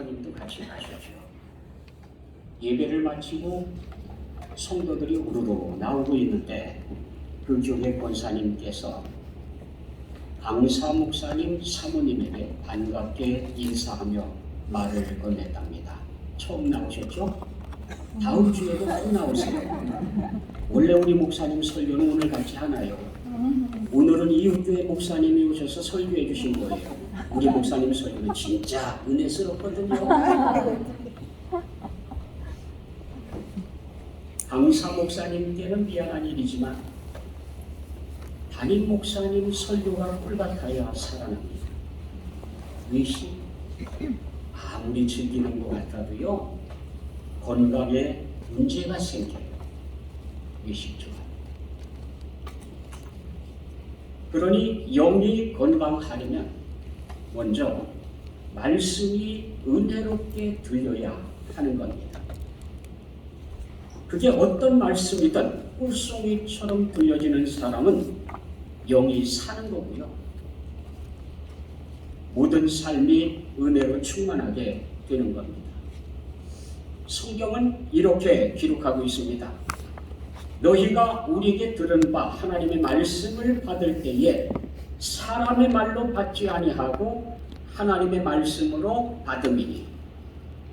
권사님도 같이 가셨죠. 예배를 마치고 성도들이 우르르 나오고 있는데 그 중에 권사님께서 강사 목사님 사모님에게 반갑게 인사하며 말을 건넸답니다. 처음 나오셨죠? 다음 주에도 꼭 나오세요. 원래 우리 목사님 설교는 오늘 같이 하나요? 오늘은 이웃교회 목사님이 오셔서 설교해 주신 거예요. 우리 목사님 설교는 진짜 은혜스럽거든요. 강사 목사님께는 미안한 일이지만 담임 목사님 설교가 꿀같아야 살아납니다. 외식 아무리 즐기는 것 같아도요 건강에 문제가 생겨요. 외식 좋아. 그러니 영이 건강하려면 먼저 말씀이 은혜롭게 들려야 하는 겁니다. 그게 어떤 말씀이든 꿀송이처럼 들려지는 사람은 영이 사는 거고요. 모든 삶이 은혜로 충만하게 되는 겁니다. 성경은 이렇게 기록하고 있습니다. 너희가 우리에게 들은 바 하나님의 말씀을 받을 때에 사람의 말로 받지 아니하고 하나님의 말씀으로 받음이니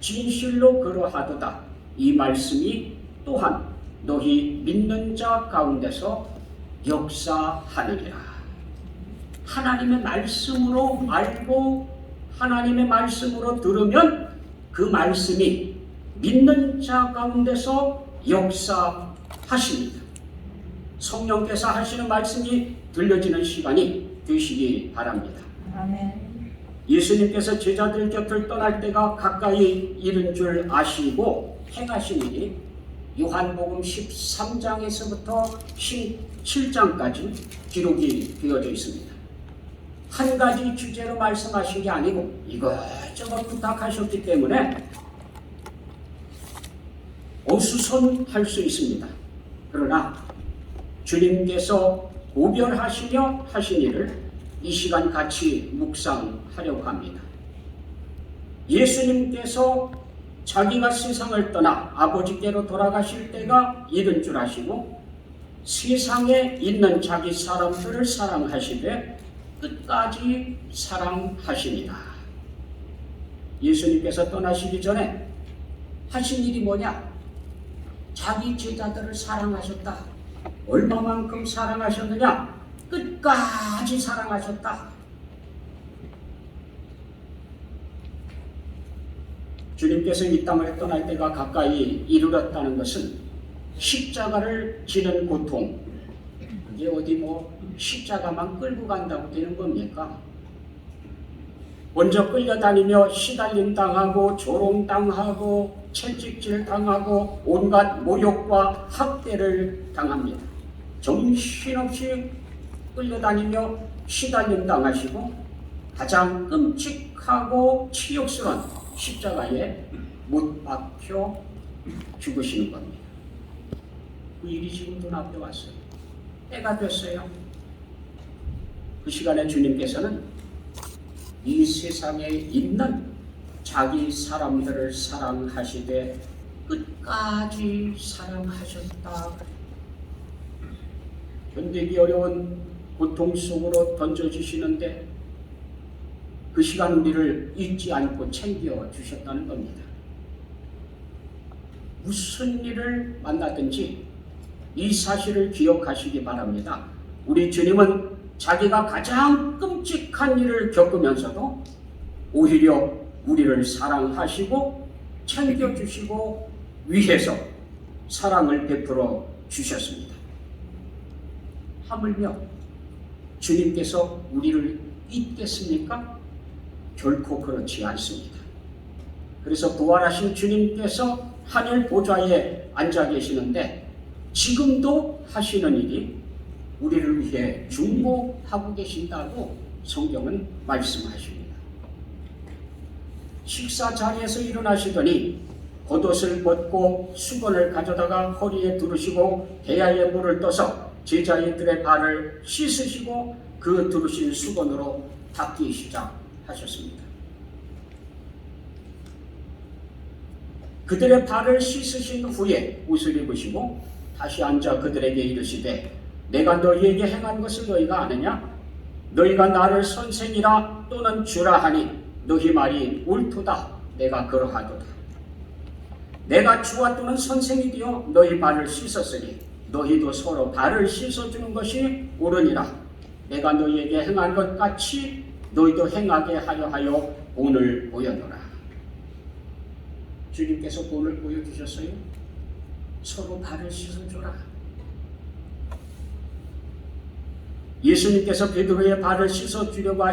진실로 그러하도다. 이 말씀이 또한 너희 믿는 자 가운데서 역사하느니라. 하나님의 말씀으로 알고 하나님의 말씀으로 들으면 그 말씀이 믿는 자 가운데서 역사하십니다. 성령께서 하시는 말씀이 들려지는 시간이 되시기 바랍니다. 아멘. 예수님께서 제자들 곁을 떠날 때가 가까이 이른 줄 아시고 행하신 일이 요한복음 13장에서부터 17장까지 기록이 되어져 있습니다. 한 가지 주제로 말씀하신 게 아니고 이것저것 부탁하셨기 때문에 어수선할 수 있습니다. 그러나 주님께서 고별하시며 하신 일을 이 시간 같이 묵상하려고 합니다. 예수님께서 자기가 세상을 떠나 아버지께로 돌아가실 때가 이른 줄 아시고 세상에 있는 자기 사람들을 사랑하시되 끝까지 사랑하십니다. 예수님께서 떠나시기 전에 하신 일이 뭐냐? 자기 제자들을 사랑하셨다. 얼마만큼 사랑하셨느냐? 끝까지 사랑하셨다. 주님께서 이 땅을 떠날 때가 가까이 이르렀다는 것은 십자가를 지는 고통, 그게 어디 십자가만 끌고 간다고 되는 겁니까? 먼저 끌려다니며 시달림 당하고 조롱당하고 채찍질 당하고 온갖 모욕과 학대를 당합니다. 정신없이 끌려다니며 시달림 당하시고 가장 끔찍하고 치욕스러운 십자가에 못 박혀 죽으시는 겁니다. 그 일이 지금 눈앞에 왔어요. 때가 됐어요. 그 시간에 주님께서는 이 세상에 있는 자기 사람들을 사랑하시되 끝까지 사랑하셨다. 견디기 어려운 고통 속으로 던져주시는데 그 시간 우리를 잊지 않고 챙겨주셨다는 겁니다. 무슨 일을 만나든지 이 사실을 기억하시기 바랍니다. 우리 주님은 자기가 가장 끔찍한 일을 겪으면서도 오히려 우리를 사랑하시고 챙겨주시고 위해서 사랑을 베풀어 주셨습니다. 하물며 주님께서 우리를 잊겠습니까? 결코 그렇지 않습니다. 그래서 부활하신 주님께서 하늘 보좌에 앉아 계시는데 지금도 하시는 일이 우리를 위해 중보하고 계신다고 성경은 말씀하십니다. 식사 자리에서 일어나시더니 겉옷을 벗고 수건을 가져다가 허리에 두르시고 대야에 물을 떠서 제자들의 발을 씻으시고 그 두르신 수건으로 닦기 시작하셨습니다. 그들의 발을 씻으신 후에 옷을 입으시고 다시 앉아 그들에게 이르시되 내가 너희에게 행한 것을 너희가 아느냐? 너희가 나를 선생이라 또는 주라 하니 너희 말이 옳도다. 내가 그러하도다. 내가 주와 또는 선생이 되어 너희 발을 씻었으니 너희도 서로 발을 씻어주는 것이 옳으니라. 내가 너희에게 행한 것 같이 너희도 행하게 하여 본을 보여노라. 주님께서 본을 보여주셨어요. 서로 발을 씻어줘라. 예수님께서 베드로의 발을 씻어주려고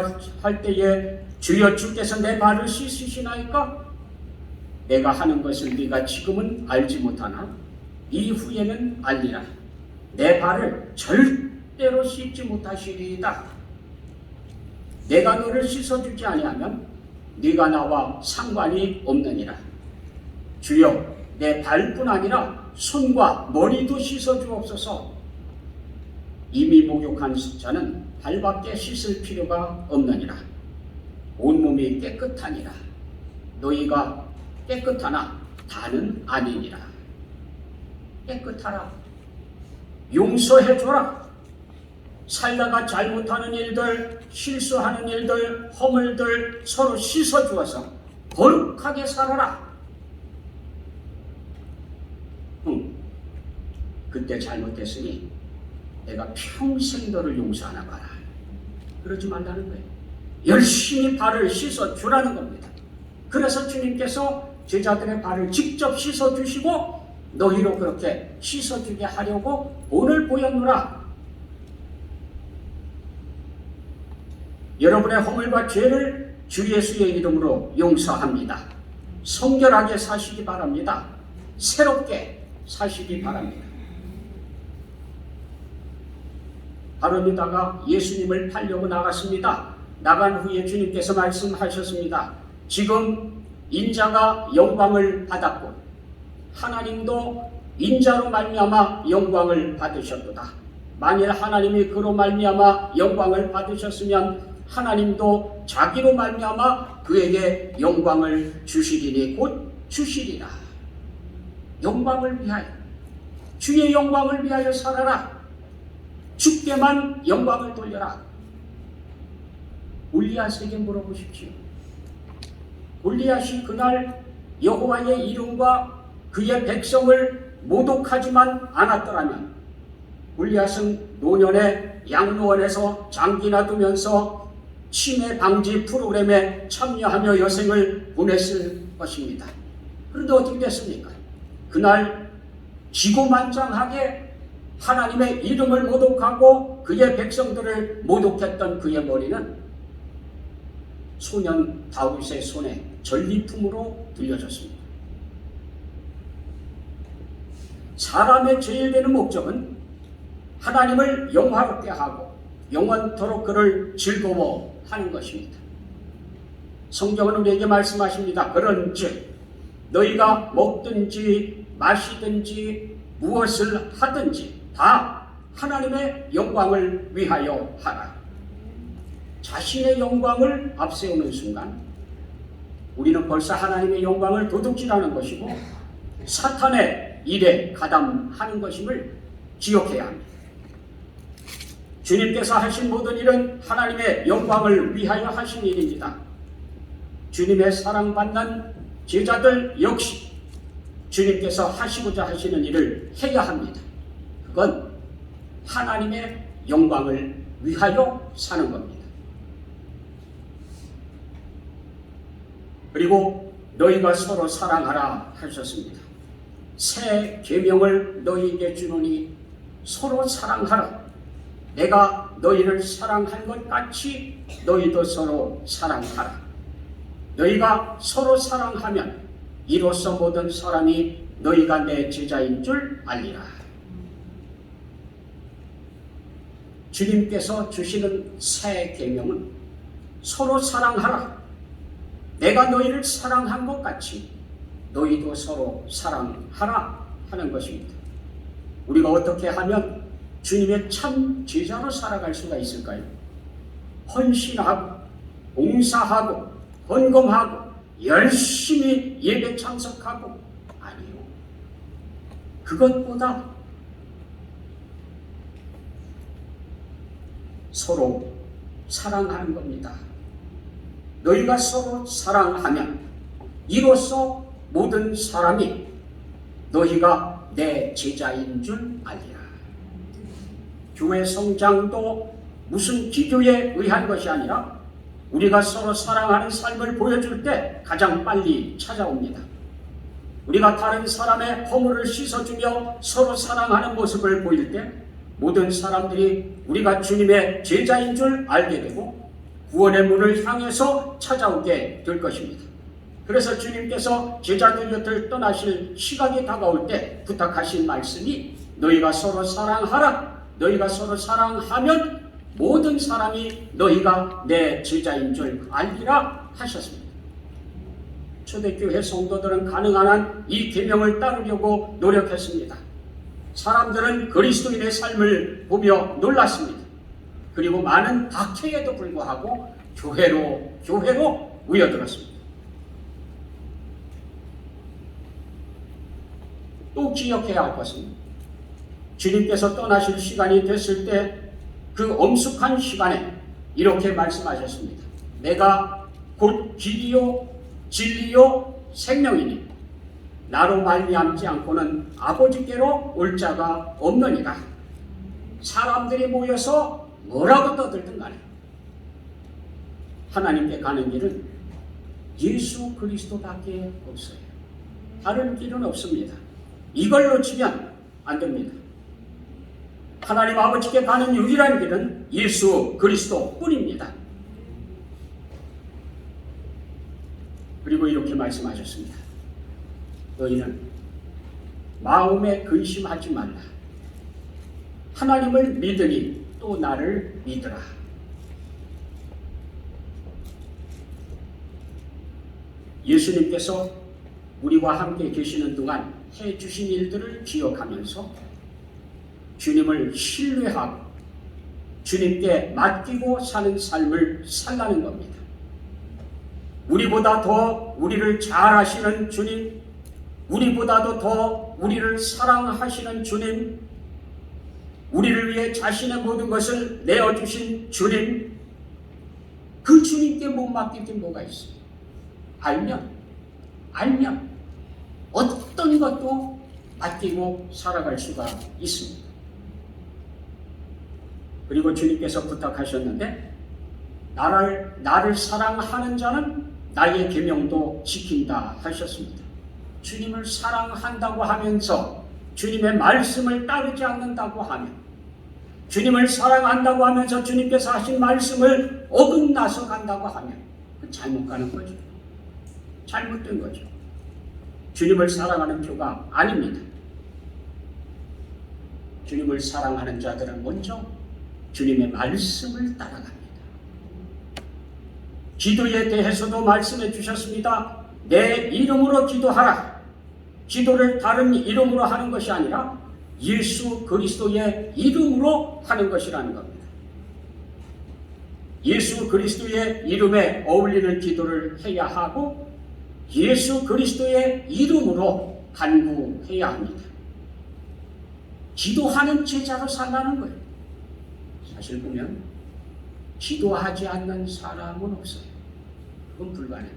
할 때에 주여 주께서 내 발을 씻으시나이까? 내가 하는 것을 네가 지금은 알지 못하나 이후에는 알리라. 내 발을 절대로 씻지 못하시리이다. 내가 너를 씻어주지 아니하면 네가 나와 상관이 없느니라. 주여 내 발뿐 아니라 손과 머리도 씻어주옵소서. 이미 목욕한 자는 발밖에 씻을 필요가 없느니라. 온몸이 깨끗하니라. 너희가 깨끗하나 다는 아니니라. 깨끗하라. 용서해줘라. 살다가 잘못하는 일들, 실수하는 일들, 허물들 서로 씻어주어서 거룩하게 살아라. 그때 잘못했으니 내가 평생 너를 용서하나 봐라. 그러지 말라는 거예요. 열심히 발을 씻어주라는 겁니다. 그래서 주님께서 제자들의 발을 직접 씻어주시고 너희로 그렇게 씻어주게 하려고 본을 보였노라. 여러분의 허물과 죄를 주 예수의 이름으로 용서합니다. 성결하게 사시기 바랍니다. 새롭게 사시기 바랍니다. 바로니다가 예수님을 팔려고 나갔습니다. 나간 후에 주님께서 말씀하셨습니다. 지금 인자가 영광을 받았고 하나님도 인자로 말미암아 영광을 받으셨도다. 만일 하나님이 그로 말미암아 영광을 받으셨으면 하나님도 자기로 말미암아 그에게 영광을 주시리니 곧 주시리라. 영광을 위하여, 주의 영광을 위하여 살아라. 주께만 영광을 돌려라. 골리앗에게 물어보십시오. 골리앗이 그날 여호와의 이름과 그의 백성을 모독하지만 않았더라면 골리앗은 노년에 양로원에서 장기나 두면서 치매 방지 프로그램에 참여하며 여생을 보냈을 것입니다. 그런데 어떻게 됐습니까? 그날 기고만장하게 하나님의 이름을 모독하고 그의 백성들을 모독했던 그의 머리는 소년 다윗의 손에 전리품으로 들려졌습니다. 사람의 제일 되는 목적은 하나님을 영화롭게 하고 영원토록 그를 즐거워하는 것입니다. 성경은 우리에게 말씀하십니다. 그런즉 너희가 먹든지 마시든지 무엇을 하든지 다 하나님의 영광을 위하여 하라. 자신의 영광을 앞세우는 순간 우리는 벌써 하나님의 영광을 도둑질하는 것이고 사탄의 일에 가담하는 것임을 기억해야 합니다. 주님께서 하신 모든 일은 하나님의 영광을 위하여 하신 일입니다. 주님의 사랑받는 제자들 역시 주님께서 하시고자 하시는 일을 해야 합니다. 그건 하나님의 영광을 위하여 사는 겁니다. 그리고 너희가 서로 사랑하라 하셨습니다. 새 계명을 너희에게 주노니 서로 사랑하라. 내가 너희를 사랑한 것 같이 너희도 서로 사랑하라. 너희가 서로 사랑하면 이로써 모든 사람이 너희가 내 제자인 줄 알리라. 주님께서 주시는 새 계명은 서로 사랑하라. 내가 너희를 사랑한 것 같이 너희도 서로 사랑하라 하는 것입니다. 우리가 어떻게 하면 주님의 참 제자로 살아갈 수가 있을까요? 헌신하고 봉사하고 헌금하고 열심히 예배 참석하고 아니요. 그것보다 서로 사랑하는 겁니다. 너희가 서로 사랑하면 이로써 모든 사람이 너희가 내 제자인 줄 알리라. 교회 성장도 무슨 기교에 의한 것이 아니라 우리가 서로 사랑하는 삶을 보여줄 때 가장 빨리 찾아옵니다. 우리가 다른 사람의 허물을 씻어주며 서로 사랑하는 모습을 보일 때 모든 사람들이 우리가 주님의 제자인 줄 알게 되고 구원의 문을 향해서 찾아오게 될 것입니다. 그래서 주님께서 제자들 곁을 떠나실 시각이 다가올 때 부탁하신 말씀이 너희가 서로 사랑하라. 너희가 서로 사랑하면 모든 사람이 너희가 내 제자인 줄 알리라 하셨습니다. 초대교회 성도들은 가능한 한 이 계명을 따르려고 노력했습니다. 사람들은 그리스도인의 삶을 보며 놀랐습니다. 그리고 많은 박해에도 불구하고 교회로 모여들었습니다. 또 기억해야 할 것은 주님께서 떠나실 시간이 됐을 때 그 엄숙한 시간에 이렇게 말씀하셨습니다. 내가 곧 길이요 진리요 생명이니 나로 말미암지 않고는 아버지께로 올 자가 없느니라. 사람들이 모여서 뭐라고 떠들든 간에 하나님께 가는 길은 예수 그리스도밖에 없어요. 다른 길은 없습니다. 이걸 놓치면 안 됩니다. 하나님 아버지께 가는 유일한 길은 예수 그리스도 뿐입니다. 그리고 이렇게 말씀하셨습니다. 너희는 마음에 근심하지 말라. 하나님을 믿으니 또 나를 믿으라. 예수님께서 우리와 함께 계시는 동안 해주신 일들을 기억하면서 주님을 신뢰하고 주님께 맡기고 사는 삶을 살라는 겁니다. 우리보다 더 우리를 잘 아시는 주님, 우리보다도 더 우리를 사랑하시는 주님, 우리를 위해 자신의 모든 것을 내어주신 주님, 그 주님께 못 맡길 게 뭐가 있어요? 알면 어떤 것도 맡기고 살아갈 수가 있습니다. 그리고 주님께서 부탁하셨는데 나를 사랑하는 자는 나의 계명도 지킨다 하셨습니다. 주님을 사랑한다고 하면서 주님의 말씀을 따르지 않는다고 하면, 주님을 사랑한다고 하면서 주님께서 하신 말씀을 어긋나서 간다고 하면 그 잘못 가는 거죠. 잘못된 거죠. 주님을 사랑하는 표가 아닙니다. 주님을 사랑하는 자들은 먼저 주님의 말씀을 따라갑니다. 기도에 대해서도 말씀해 주셨습니다. 내 이름으로 기도하라. 기도를 다른 이름으로 하는 것이 아니라 예수 그리스도의 이름으로 하는 것이라는 겁니다. 예수 그리스도의 이름에 어울리는 기도를 해야 하고 예수 그리스도의 이름으로 간구해야 합니다. 기도하는 제자로 살라는 거예요. 사실 보면 기도하지 않는 사람은 없어요. 그건 불가능해요.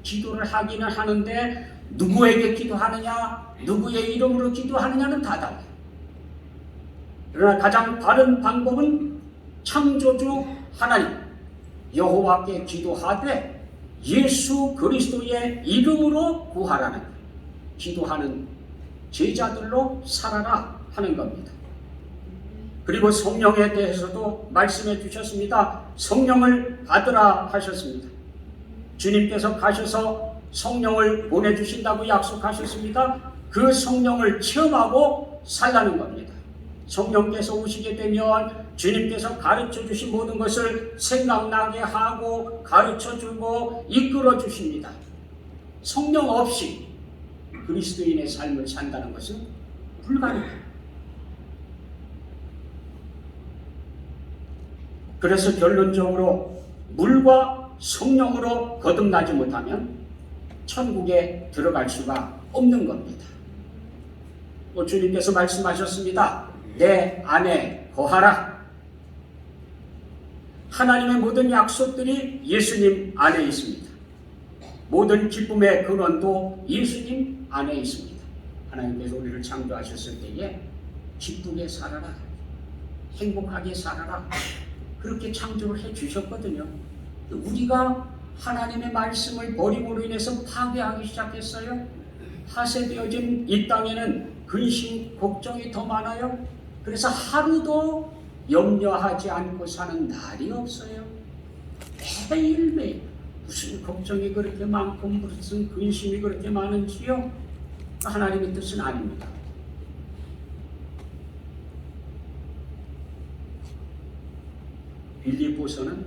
기도를 하기는 하는데 누구에게 기도하느냐, 누구의 이름으로 기도하느냐는 다 달라요. 그러나 가장 바른 방법은 창조주 하나님 여호와께 기도하되 예수 그리스도의 이름으로 구하라는 거예요. 기도하는 제자들로 살아라 하는 겁니다. 그리고 성령에 대해서도 말씀해 주셨습니다. 성령을 받으라 하셨습니다. 주님께서 가셔서 성령을 보내주신다고 약속하셨습니다. 그 성령을 체험하고 살라는 겁니다. 성령께서 오시게 되면 주님께서 가르쳐 주신 모든 것을 생각나게 하고 가르쳐 주고 이끌어 주십니다. 성령 없이 그리스도인의 삶을 산다는 것은 불가능합니다. 그래서 결론적으로 물과 성령으로 거듭나지 못하면 천국에 들어갈 수가 없는 겁니다. 주님께서 말씀하셨습니다. 내 안에 거하라. 하나님의 모든 약속들이 예수님 안에 있습니다. 모든 기쁨의 근원도 예수님 안에 있습니다. 하나님께서 우리를 창조하셨을 때에 기쁘게 살아라, 행복하게 살아라, 그렇게 창조를 해주셨거든요. 우리가 하나님의 말씀을 버림으로 인해서 파괴하기 시작했어요. 하세되어진 이 땅에는 근심, 걱정이 더 많아요. 그래서 하루도 염려하지 않고 사는 날이 없어요. 매일매일 무슨 걱정이 그렇게 많고 무슨 근심이 그렇게 많은지요? 하나님의 뜻은 아닙니다. 빌립보서는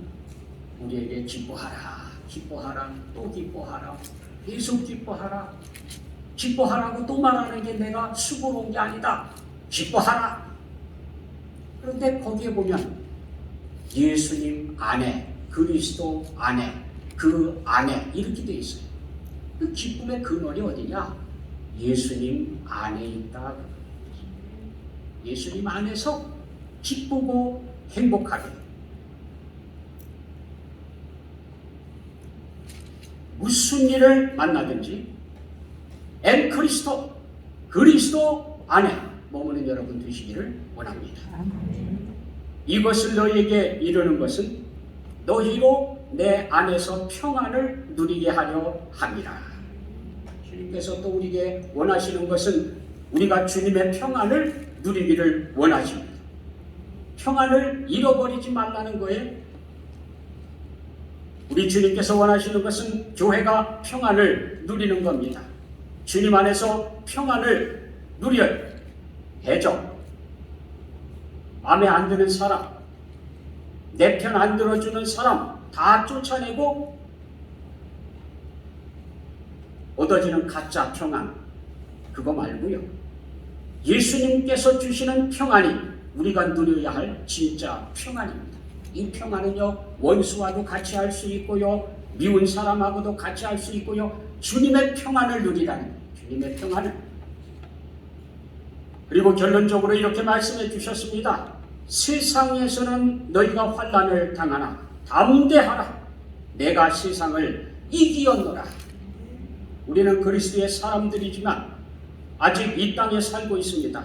우리에게 기뻐하라, 기뻐하라, 또 기뻐하라, 계속 기뻐하라, 기뻐하라고 또 말하는 게 내가 수고로운 게 아니다. 기뻐하라. 그런데 거기에 보면 예수님 안에, 그리스도 안에, 그 안에 이렇게 돼 있어요. 그 기쁨의 근원이 어디냐? 예수님 안에 있다. 예수님 안에서 기쁘고 행복하게. 무슨 일을 만나든지 그리스도 안에 머무는 여러분 되시기를 원합니다. 이것을 너희에게 이르는 것은 너희로 내 안에서 평안을 누리게 하려 함이라. 주님께서 또 우리에게 원하시는 것은 우리가 주님의 평안을 누리기를 원하십니다. 평안을 잃어버리지 말라는 거예요. 우리 주님께서 원하시는 것은 교회가 평안을 누리는 겁니다. 주님 안에서 평안을 누려요. 해적, 마음에 안 드는 사람, 내 편 안 들어주는 사람 다 쫓아내고 얻어지는 가짜 평안, 그거 말고요. 예수님께서 주시는 평안이 우리가 누려야 할 진짜 평안입니다. 이 평안은요, 원수와도 같이 할 수 있고요, 미운 사람하고도 같이 할 수 있고요, 주님의 평안을 누리라는 거예요. 주님의 평안을. 그리고 결론적으로 이렇게 말씀해 주셨습니다. 세상에서는 너희가 환난을 당하나 담대하라. 내가 세상을 이기었노라. 우리는 그리스도의 사람들이지만 아직 이 땅에 살고 있습니다.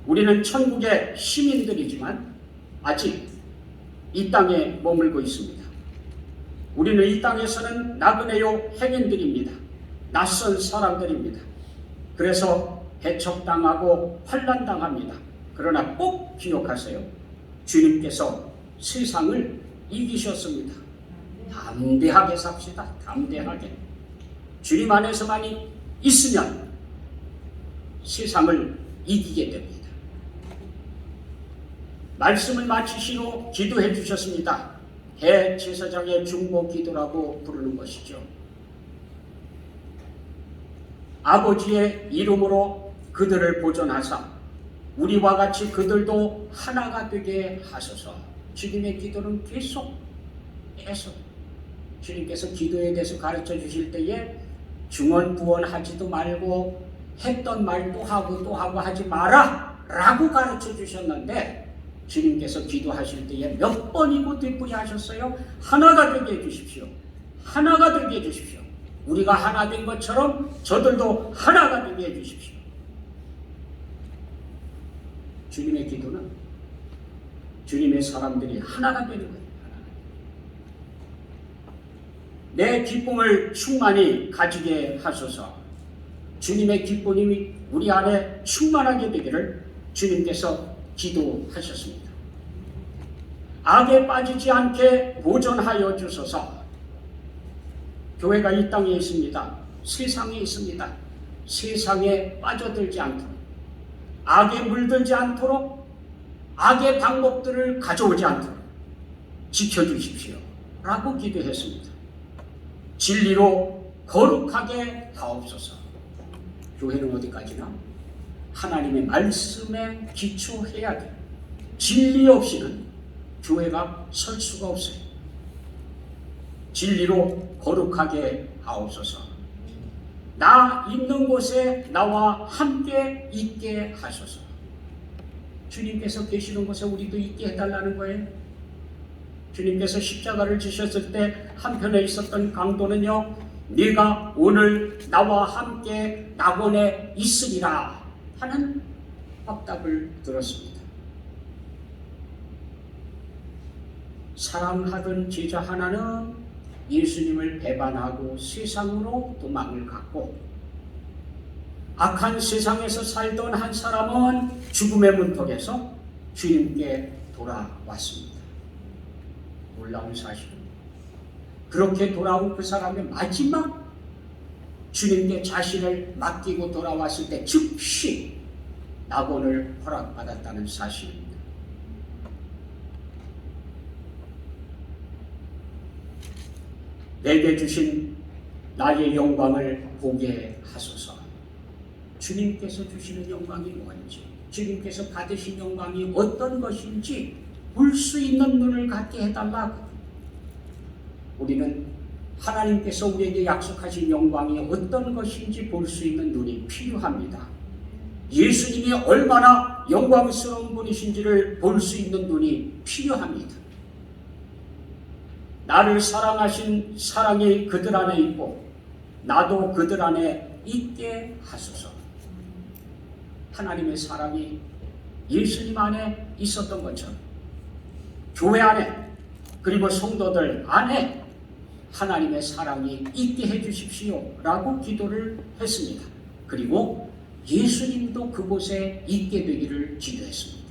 우리는 천국의 시민들이지만 아직 이 땅에 머물고 있습니다. 우리는 이 땅에서는 나그네요 행인들입니다. 낯선 사람들입니다. 그래서 배척당하고 환난당합니다. 그러나 꼭 기억하세요. 주님께서 세상을 이기셨습니다. 담대하게 삽시다. 담대하게. 주님 안에서만 있으면 세상을 이기게 됩니다. 말씀을 마치시고 기도해 주셨습니다. 대제사장의 중보 기도라고 부르는 것이죠. 아버지의 이름으로 그들을 보존하사 우리와 같이 그들도 하나가 되게 하소서. 주님의 기도는 계속 주님께서 기도에 대해서 가르쳐 주실 때에 중언부언하지도 말고 했던 말 또 하고 하지 마라 라고 가르쳐 주셨는데, 주님께서 기도하실 때에 몇 번이고 되풀이하셨어요. 하나가 되게 해주십시오. 하나가 되게 해주십시오. 우리가 하나 된 것처럼 저들도 하나가 되게 해주십시오. 주님의 기도는 주님의 사람들이 하나가 되는 거예요. 내 기쁨을 충만히 가지게 하소서. 주님의 기쁨이 우리 안에 충만하게 되기를 주님께서 기도하셨습니다. 악에 빠지지 않게 보존하여 주소서. 교회가 이 땅에 있습니다. 세상에 있습니다. 세상에 빠져들지 않도록, 악에 물들지 않도록, 악의 방법들을 가져오지 않도록 지켜주십시오 라고 기도했습니다. 진리로 거룩하게 하옵소서. 교회는 어디까지나 하나님의 말씀에 기초해야 돼요. 진리 없이는 교회가 설 수가 없어요. 진리로 거룩하게 하옵소서. 나 있는 곳에 나와 함께 있게 하소서. 주님께서 계시는 곳에 우리도 있게 해달라는 거예요. 주님께서 십자가를 지셨을 때 한편에 있었던 강도는요, 네가 오늘 나와 함께 낙원에 있으리라 하는 확답을 들었습니다. 사랑하던 제자 하나는 예수님을 배반하고 세상으로 도망을 갔고, 악한 세상에서 살던 한 사람은 죽음의 문턱에서 주님께 돌아왔습니다. 놀라운 사실은 그렇게 돌아온 그 사람의 마지막 주님께 자신을 맡기고 돌아왔을 때 즉시 낙원을 허락받았다는 사실입니다. 내게 주신 나의 영광을 보게 하소서. 주님께서 주시는 영광이 뭔지, 주님께서 받으신 영광이 어떤 것인지 볼 수 있는 눈을 갖게 해달라고. 우리는 하나님께서 우리에게 약속하신 영광이 어떤 것인지 볼 수 있는 눈이 필요합니다. 예수님이 얼마나 영광스러운 분이신지를 볼 수 있는 눈이 필요합니다. 나를 사랑하신 사랑이 그들 안에 있고 나도 그들 안에 있게 하소서. 하나님의 사랑이 예수님 안에 있었던 것처럼 교회 안에 그리고 성도들 안에 하나님의 사랑이 있게 해주십시오 라고 기도를 했습니다. 그리고 예수님도 그곳에 있게 되기를 기도했습니다.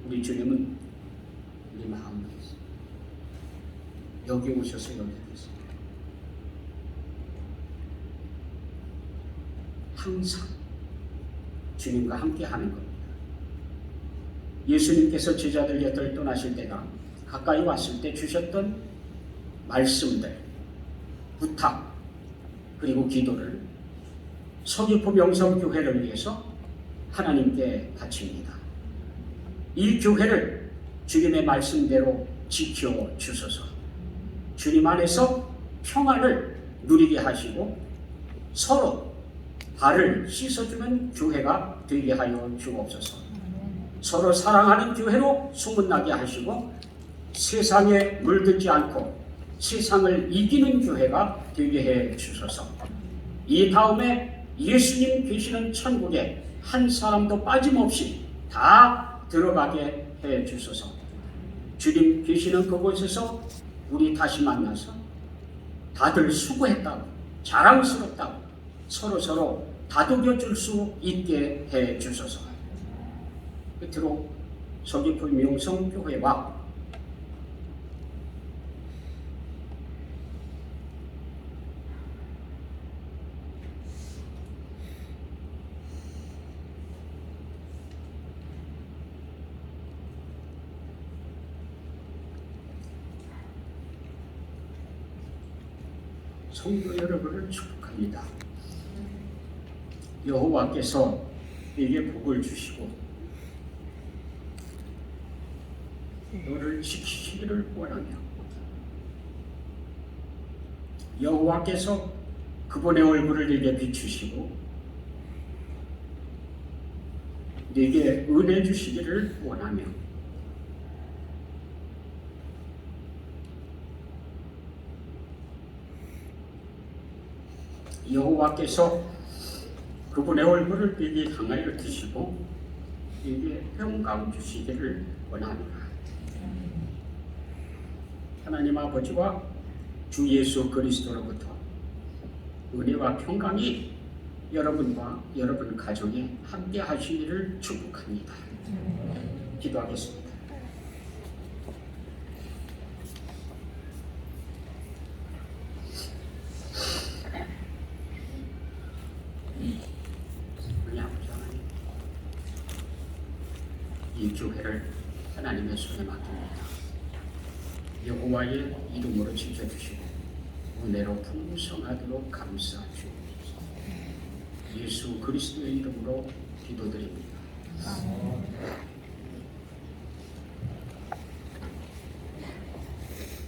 우리 주님은 우리 마음에 여기 오셔서 여기 계세요. 항상 주님과 함께 하는 겁니다. 예수님께서 제자들 곁을 떠나실 때가 가까이 왔을 때 주셨던 말씀들, 부탁, 그리고 기도를 서귀포 명성교회를 위해서 하나님께 바칩니다. 이 교회를 주님의 말씀대로 지켜주소서. 주님 안에서 평안을 누리게 하시고 서로 발을 씻어주는 교회가 되게 하여 주옵소서. 서로 사랑하는 교회로 소문나게 하시고 세상에 물들지 않고 세상을 이기는 교회가 되게 해 주소서. 이 다음에 예수님 계시는 천국에 한 사람도 빠짐없이 다 들어가게 해 주소서. 주님 계시는 그곳에서 우리 다시 만나서 다들 수고했다고 자랑스럽다고 서로 다독여 줄 수 있게 해 주소서. 끝으로 서귀포 명성교회와 성도 여러분을 축복합니다. 여호와께서 네게 복을 주시고 너를 지키시기를 원하며 여호와께서 그분의 얼굴을 네게 비추시고 네게 은혜 주시기를 원하며 여호와께서 그분의 얼굴을 네게 향하여 드시고 네게 평강 주시기를 원합니다. 하나님 아버지와 주 예수 그리스도로부터 은혜와 평강이 여러분과 여러분 가정에 함께 하시기를 축복합니다. 기도하겠습니다. 이 교회를 하나님의 손에 맡깁니다. 여호와의 이름으로 지켜주시고 은혜로 풍성하도록 감사주옵소서. 예수 그리스도의 이름으로 기도드립니다.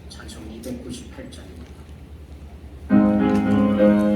찬송 298장입니다.